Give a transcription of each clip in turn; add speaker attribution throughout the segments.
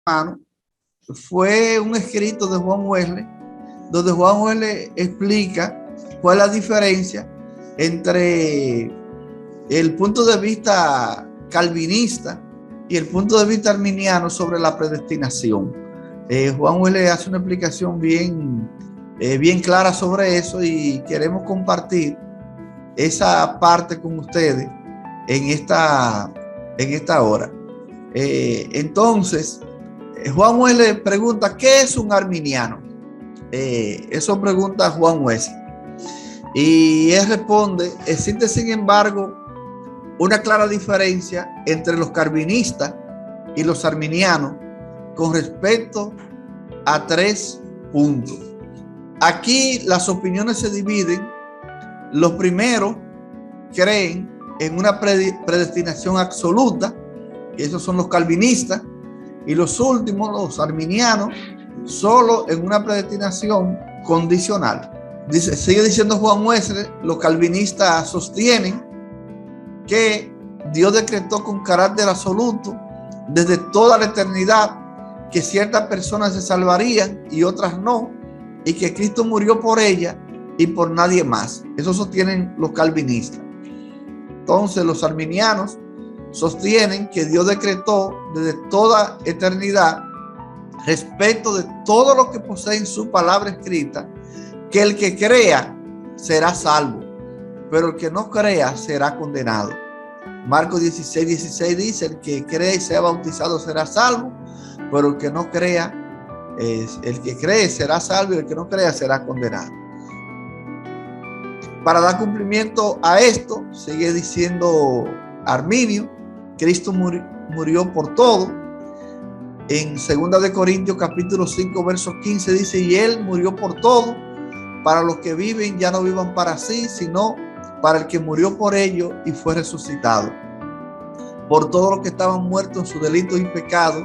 Speaker 1: hermano, fue un escrito de Juan Wesley, donde Juan Wesley explica cuál es la diferencia entre el punto de vista calvinista y el punto de vista arminiano sobre la predestinación. Juan Wesley hace una explicación bien clara sobre eso y queremos compartir esa parte con ustedes en esta hora. Entonces, Juan Wesley pregunta, ¿qué es un arminiano? Eso pregunta Juan Wesley. Y él responde, existe sin embargo una clara diferencia entre los calvinistas y los arminianos con respecto a 3 puntos. Aquí las opiniones se dividen. Los primeros creen en una predestinación absoluta, y esos son los calvinistas, y los últimos, los arminianos, solo en una predestinación condicional. Sigue diciendo Juan Wesley, los calvinistas sostienen que Dios decretó con carácter absoluto desde toda la eternidad que ciertas personas se salvarían y otras no, y que Cristo murió por ellas y por nadie más. Eso sostienen los calvinistas. Entonces los arminianos sostienen que Dios decretó desde toda eternidad, respecto de todo lo que posee en su palabra escrita, que el que crea será salvo, pero el que no crea será condenado. Marcos 16:16 dice, el que cree y sea bautizado será salvo, pero el que no crea, el que cree será salvo y el que no crea será condenado. Para dar cumplimiento a esto, sigue diciendo Arminio, Cristo murió por todo. En 2 de Corintios capítulo 5 verso 15 dice, y él murió por todo, para los que viven ya no vivan para sí, sino para el que murió por ellos y fue resucitado. Por todos los que estaban muertos en sus delitos y pecados,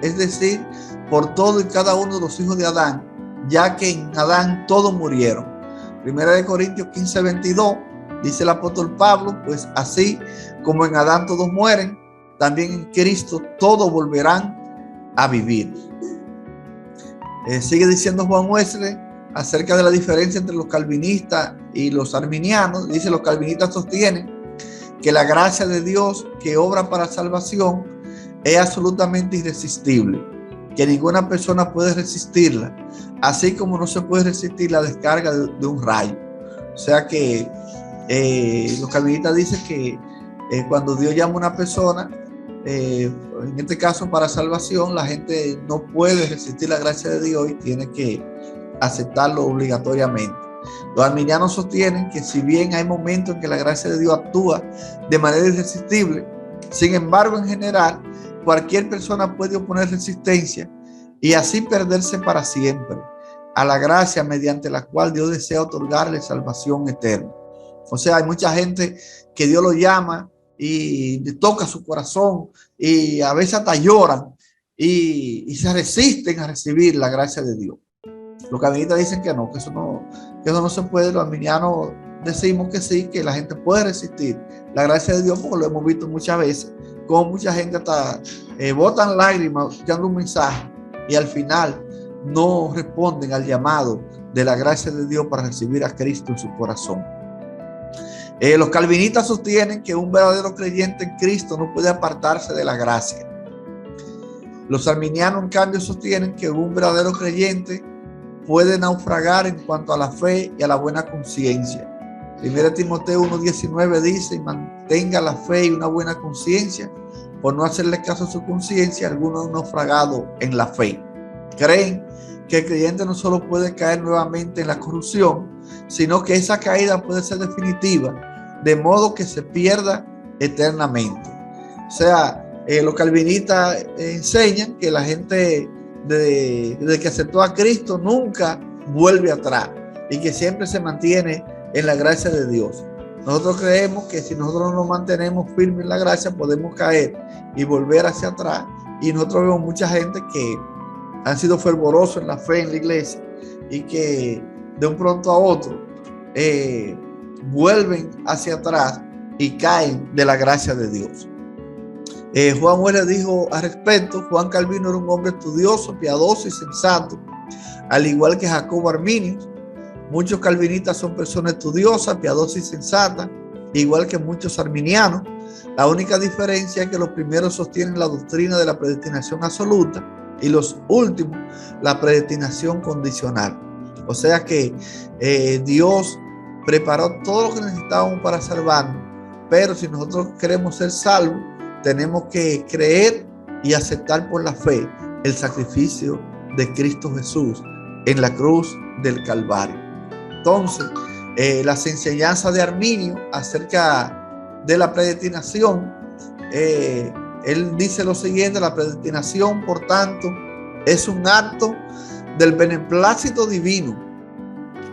Speaker 1: es decir, por todo y cada uno de los hijos de Adán, ya que en Adán todos murieron. 1 de Corintios 15:22 dice el apóstol Pablo, pues así como en Adán todos mueren, también en Cristo todos volverán a vivir. Sigue diciendo Juan Wesley acerca de la diferencia entre los calvinistas y los arminianos. Dice, los calvinistas sostienen que la gracia de Dios que obra para salvación es absolutamente irresistible, que ninguna persona puede resistirla, así como no se puede resistir la descarga de un rayo. O sea que los calvinistas dicen que cuando Dios llama a una persona, en este caso para salvación, la gente no puede resistir la gracia de Dios y tiene que aceptarlo obligatoriamente. Los arminianos sostienen que si bien hay momentos en que la gracia de Dios actúa de manera irresistible, sin embargo, en general, cualquier persona puede oponer resistencia y así perderse para siempre a la gracia mediante la cual Dios desea otorgarle salvación eterna. O sea, hay mucha gente que Dios lo llama y le toca su corazón y a veces hasta lloran y se resisten a recibir la gracia de Dios. Los calvinistas dicen que no, que eso no se puede. Los arminianos decimos que sí, que la gente puede resistir la gracia de Dios, porque lo hemos visto muchas veces, como mucha gente hasta botan lágrimas escuchando un mensaje y al final no responden al llamado de la gracia de Dios para recibir a Cristo en su corazón. Los calvinistas sostienen que un verdadero creyente en Cristo no puede apartarse de la gracia. Los arminianos, en cambio, sostienen que un verdadero creyente puede naufragar en cuanto a la fe y a la buena conciencia. 1 Timoteo 1:19 dice, mantenga la fe y una buena conciencia, por no hacerle caso a su conciencia, algunos han naufragado en la fe. Creen que el creyente no solo puede caer nuevamente en la corrupción, sino que esa caída puede ser definitiva, de modo que se pierda eternamente. O sea, los calvinistas enseñan que la gente desde que aceptó a Cristo nunca vuelve atrás y que siempre se mantiene en la gracia de Dios. Nosotros creemos que si nosotros no nos mantenemos firmes en la gracia, podemos caer y volver hacia atrás. Y nosotros vemos mucha gente que han sido fervorosos en la fe en la iglesia y que de un pronto a otro vuelven hacia atrás y caen de la gracia de Dios. Juan Wesley dijo al respecto: Juan Calvino era un hombre estudioso, piadoso y sensato, al igual que Jacobo Arminius. Muchos calvinistas son personas estudiosas, piadosas y sensatas, igual que muchos arminianos. La única diferencia es que los primeros sostienen la doctrina de la predestinación absoluta y los últimos la predestinación condicional. O sea que Dios preparó todo lo que necesitábamos para salvarnos, pero si nosotros queremos ser salvos, tenemos que creer y aceptar por la fe el sacrificio de Cristo Jesús en la cruz del Calvario. Entonces, las enseñanzas de Arminio acerca de la predestinación, él dice lo siguiente: la predestinación, por tanto, es un acto del beneplácito divino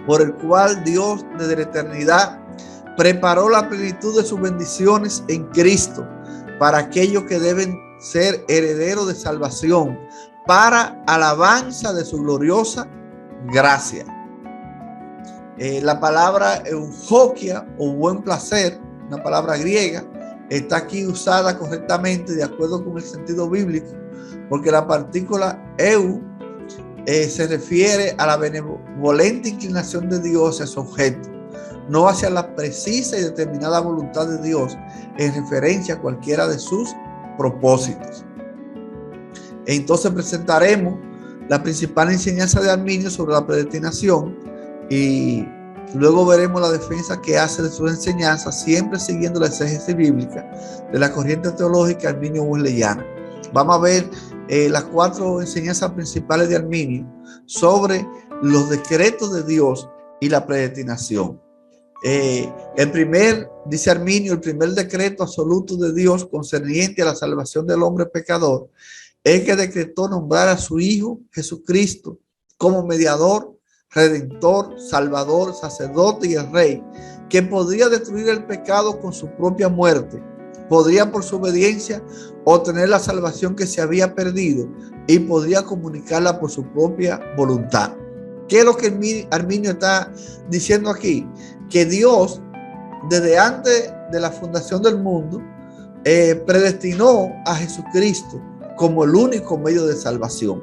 Speaker 1: por el cual Dios desde la eternidad preparó la plenitud de sus bendiciones en Cristo para aquellos que deben ser herederos de salvación, para alabanza de su gloriosa gracia. La palabra eujokia o buen placer, una palabra griega, está aquí usada correctamente de acuerdo con el sentido bíblico, porque la partícula eu se refiere a la benevolente inclinación de Dios hacia su objeto, no hacia la precisa y determinada voluntad de Dios en referencia a cualquiera de sus propósitos. Entonces presentaremos la principal enseñanza de Arminio sobre la predestinación y luego veremos la defensa que hace de sus enseñanzas, siempre siguiendo la exégesis bíblica de la corriente teológica arminio wesleyana. Vamos a ver las 4 enseñanzas principales de Arminio sobre los decretos de Dios y la predestinación. Dice Arminio, el primer decreto absoluto de Dios concerniente a la salvación del hombre pecador es que decretó nombrar a su Hijo Jesucristo como mediador, redentor, salvador, sacerdote y el rey, que podría destruir el pecado con su propia muerte, podría por su obediencia obtener la salvación que se había perdido y podría comunicarla por su propia voluntad. ¿Qué es lo que Arminio está diciendo aquí? Que Dios, desde antes de la fundación del mundo, predestinó a Jesucristo como el único medio de salvación.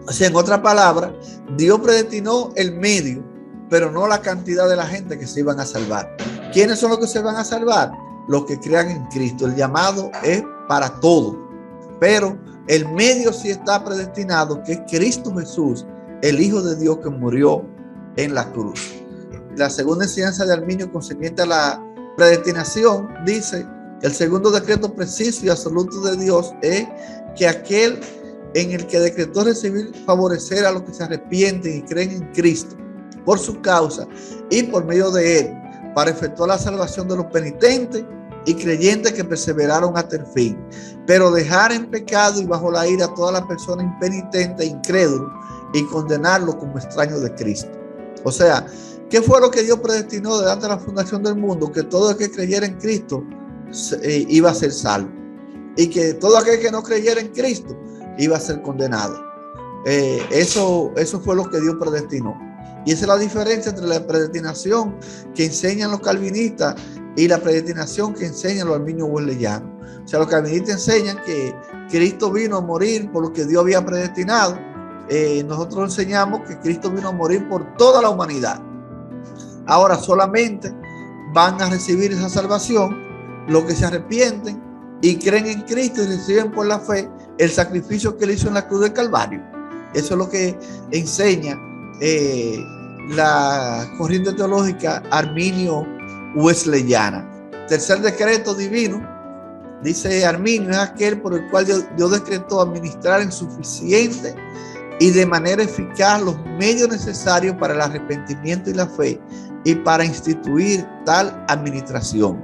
Speaker 1: O sea, en otras palabras, Dios predestinó el medio, pero no la cantidad de la gente que se iban a salvar. ¿Quiénes son los que se van a salvar? Los que crean en Cristo. El llamado es para todos, pero el medio sí está predestinado, que es Cristo Jesús, el Hijo de Dios que murió en la cruz. La segunda enseñanza de Arminio concerniente a la predestinación dice: el segundo decreto preciso y absoluto de Dios es que aquel en el que decretó recibir favorecer a los que se arrepienten y creen en Cristo por su causa y por medio de él, para efectuar la salvación de los penitentes y creyentes que perseveraron hasta el fin, pero dejar en pecado y bajo la ira a toda la persona impenitente e incrédula y condenarlo como extraño de Cristo. O sea, ¿qué fue lo que Dios predestinó desde antes de la fundación del mundo? Que todo el que creyera en Cristo iba a ser salvo, y que todo aquel que no creyera en Cristo iba a ser condenado. Eso fue lo que Dios predestinó. Y esa es la diferencia entre la predestinación que enseñan los calvinistas y la predestinación que enseñan los arminios wesleyanos. O sea, los calvinistas enseñan que Cristo vino a morir por lo que Dios había predestinado. Nosotros enseñamos que Cristo vino a morir por toda la humanidad. Ahora solamente van a recibir esa salvación los que se arrepienten y creen en Cristo y reciben por la fe el sacrificio que él hizo en la cruz del Calvario. Eso es lo que enseña la corriente teológica arminio wesleyana. Tercer decreto divino, dice Arminio, es aquel por el cual Dios decretó administrar en suficiente y de manera eficaz los medios necesarios para el arrepentimiento y la fe y para instituir tal administración.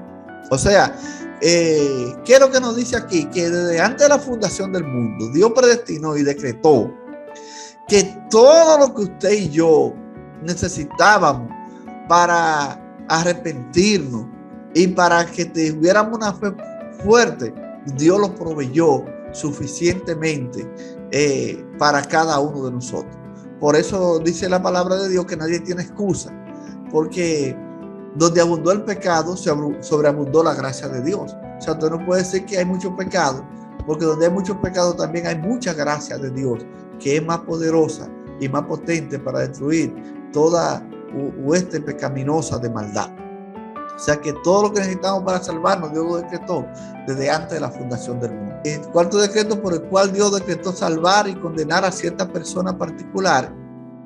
Speaker 1: O sea, ¿qué es lo que nos dice aquí? Que desde antes de la fundación del mundo, Dios predestinó y decretó que todo lo que usted y yo necesitábamos para arrepentirnos y para que tuviéramos una fe fuerte, Dios lo proveyó suficientemente para cada uno de nosotros. Por eso dice la palabra de Dios que nadie tiene excusa, porque donde abundó el pecado, sobreabundó la gracia de Dios. O sea, usted no puede decir que hay mucho pecado, porque donde hay mucho pecado también hay mucha gracia de Dios, que es más poderosa y más potente para destruir toda hueste pecaminosa de maldad. O sea que todo lo que necesitamos para salvarnos, Dios lo decretó desde antes de la fundación del mundo. El cuarto decreto por el cual Dios decretó salvar y condenar a ciertas personas particulares,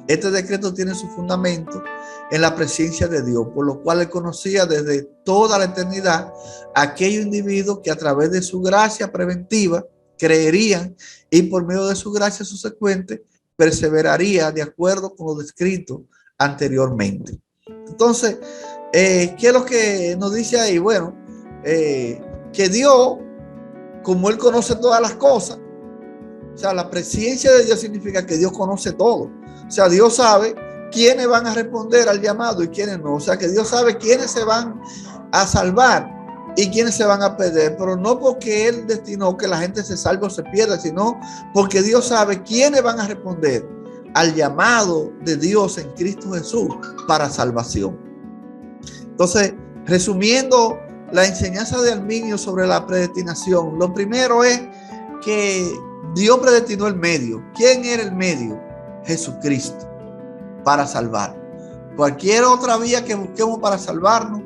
Speaker 1: este decreto tiene su fundamento en la presencia de Dios, por lo cual Él conocía desde toda la eternidad a aquellos individuos que a través de su gracia preventiva creerían y por medio de su gracia subsecuente perseveraría de acuerdo con lo descrito anteriormente. Entonces, ¿qué es lo que nos dice ahí? Bueno, que Dios, como Él conoce todas las cosas, o sea, la presencia de Dios significa que Dios conoce todo. O sea, Dios sabe quiénes van a responder al llamado y quiénes no. O sea, que Dios sabe quiénes se van a salvar y quiénes se van a perder, pero no porque Él destinó que la gente se salve o se pierda, sino porque Dios sabe quiénes van a responder al llamado de Dios en Cristo Jesús para salvación. Entonces, resumiendo la enseñanza de Arminio sobre la predestinación, lo primero es que Dios predestinó el medio. ¿Quién era el medio? Jesucristo, para salvar. Cualquier otra vía que busquemos para salvarnos,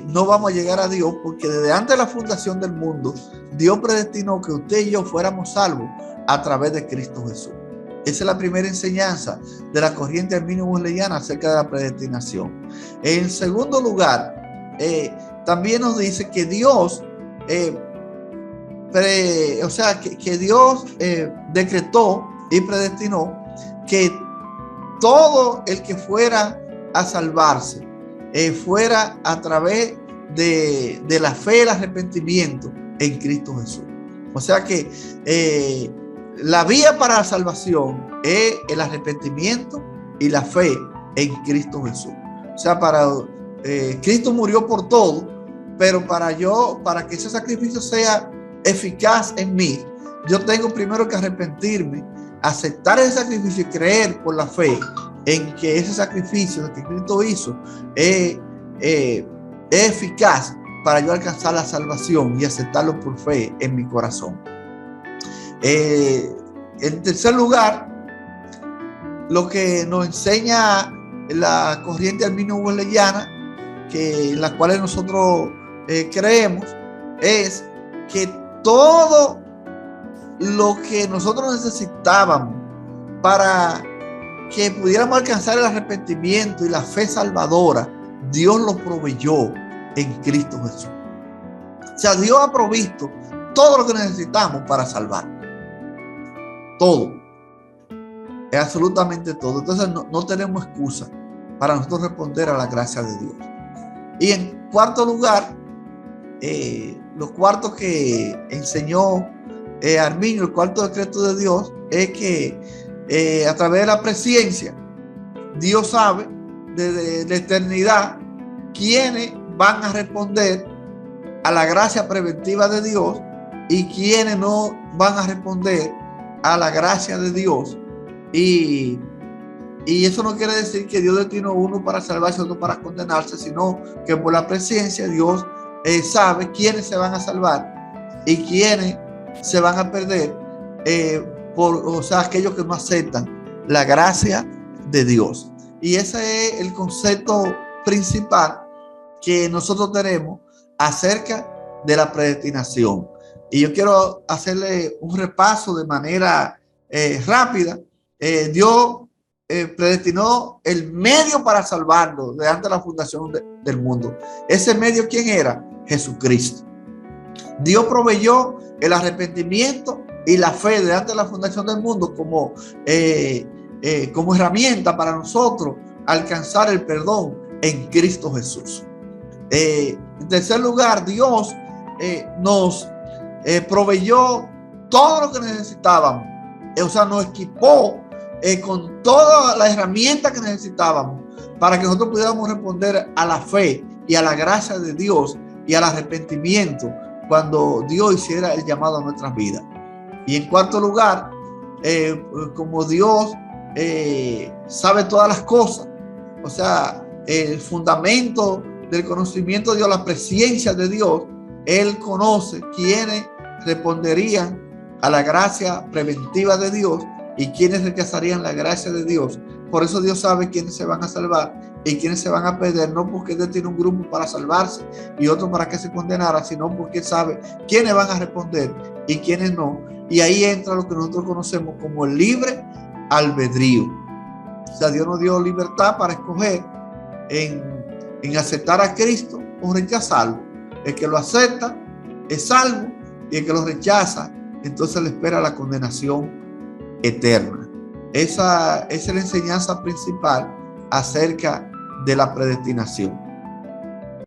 Speaker 1: no vamos a llegar a Dios, porque desde antes de la fundación del mundo, Dios predestinó que usted y yo fuéramos salvos a través de Cristo Jesús. Esa es la primera enseñanza de la corriente arminio-wesleyana acerca de la predestinación. En segundo lugar, también nos dice que Dios, que Dios decretó y predestinó que todo el que fuera a salvarse fuera a través de la fe y el arrepentimiento en Cristo Jesús. O sea que la vía para la salvación es el arrepentimiento y la fe en Cristo Jesús. O sea, Cristo murió por todo, pero para que ese sacrificio sea eficaz en mí, yo tengo primero que arrepentirme, aceptar ese sacrificio y creer por la fe en que ese sacrificio que Cristo hizo es eficaz para yo alcanzar la salvación y aceptarlo por fe en mi corazón. En tercer lugar, lo que nos enseña la corriente arminio-wesleyana, en la cual nosotros creemos, es que todo lo que nosotros necesitábamos para que pudiéramos alcanzar el arrepentimiento y la fe salvadora, Dios lo proveyó en Cristo Jesús. O sea, Dios ha provisto todo lo que necesitamos para salvar. Todo. Es absolutamente todo. Entonces no tenemos excusa para nosotros responder a la gracia de Dios. Y en cuarto lugar, los cuartos que enseñó Arminio, el cuarto decreto de Dios, es que a través de la presciencia, Dios sabe desde la eternidad quiénes van a responder a la gracia preventiva de Dios y quiénes no van a responder a la gracia de Dios. Y eso no quiere decir que Dios destinó uno para salvarse y otro para condenarse, sino que por la presencia Dios sabe quiénes se van a salvar y quiénes se van a perder, aquellos que no aceptan la gracia de Dios. Y ese es el concepto principal que nosotros tenemos acerca de la predestinación. Y yo quiero hacerle un repaso de manera rápida. Dios predestinó el medio para salvarnos de antes de la fundación del mundo. Ese medio, ¿quién era? Jesucristo. Dios proveyó el arrepentimiento y la fe de antes de la fundación del mundo como herramienta para nosotros alcanzar el perdón en Cristo Jesús. En tercer lugar, Dios nos proveyó todo lo que necesitábamos. Nos equipó con todas las herramientas que necesitábamos para que nosotros pudiéramos responder a la fe y a la gracia de Dios y al arrepentimiento cuando Dios hiciera el llamado a nuestras vidas. Y en cuarto lugar, como Dios sabe todas las cosas, el fundamento del conocimiento de Dios, la presencia de Dios, Él conoce quiénes responderían a la gracia preventiva de Dios y quiénes rechazarían la gracia de Dios. Por eso Dios sabe quiénes se van a salvar y quiénes se van a perder, no porque Dios tiene un grupo para salvarse y otro para que se condenara, sino porque Él sabe quiénes van a responder y quiénes no. Y ahí entra lo que nosotros conocemos como el libre albedrío. O sea, Dios nos dio libertad para escoger en aceptar a Cristo o rechazarlo. El que lo acepta es salvo y el que lo rechaza, entonces le espera la condenación eterna. Esa es la enseñanza principal acerca de la predestinación.